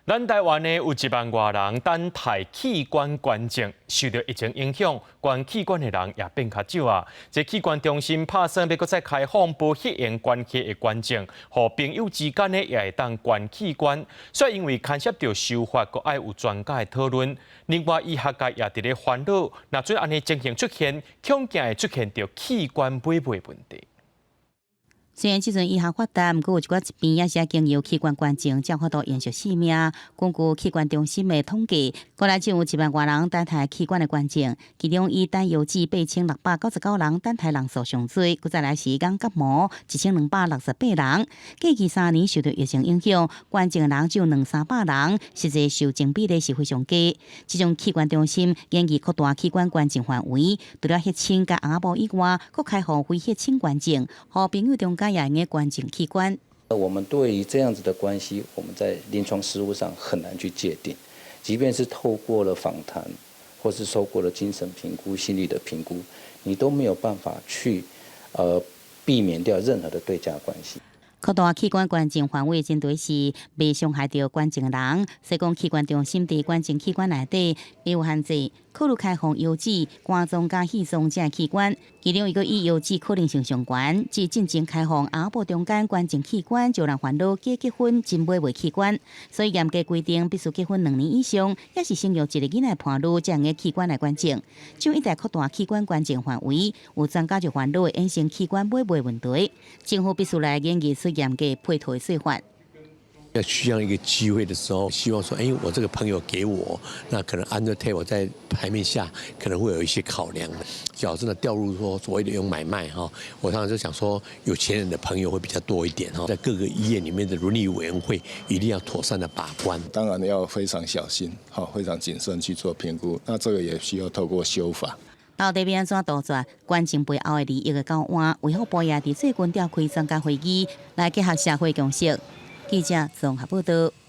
咱台湾呢有1万多人等待器官捐赠，受到疫情影响，捐器官的人也变较少啊。这器官中心打算要再开放无血缘关系的捐赠，和朋友之间呢也会当捐器官。所以因为牵涉到修法，阁爱有专家的讨论。另外，医学界也伫咧烦恼，若准安尼情形出现，恐惊会出现到器官买卖问题。虽然即阵医学发达，毋过有一寡疾病也是经由器官捐赠才法度延续生命。根据器官中心的统计，国内就有1万多人等待器官的捐赠，其中以单邮寄8699人等待人数上多，佮再来是眼角膜1268人。过去3年受到疫情影响，捐赠的人只有200-300人，实际受赠比例是非常低。即种器官中心建议扩大器官捐赠范围，除了血清甲红仔以外，佮开放非血清捐赠，和朋友中间也用捐赠器官。我们对于这样子的关系，我们在临床实务上很难去界定。即便是透过了访谈，或是透过了精神评估、心理的评估，你都没有办法去避免掉任何的对价关系。扩大器官捐赠范围，针对是未伤害到捐赠的人。所以讲，器官中心伫捐赠器官内底也有限制，考虑开放邮寄、肝脏加肺脏这器官。其中一个以邮寄可能性上悬，即进前开放阿婆中间捐赠器官，就让烦恼假结婚真买袂器官。所以严格规定，必须结婚2年以上，也是生育1个囡仔伴侣才用器官来捐赠。就一旦扩大器官捐赠范围，有专家就烦恼会衍生器官买卖问题。政府必须来研究出严格配套的说法。要需要一个机会的时候，希望说，我这个朋友给我，那可能 under table 在台面下可能会有一些考量的。只要真的掉入说所谓的用买卖哈，我常常就想说，有钱人的朋友会比较多一点哈，在各个医院里面的伦理委员会一定要妥善的把关。当然要非常小心，非常谨慎去做评估。那这个也需要透过修法。到底要安怎杜绝捐赠背后的利益的交换？卫福部也伫最近召开专家会议来结合社会共识。记者综合报道。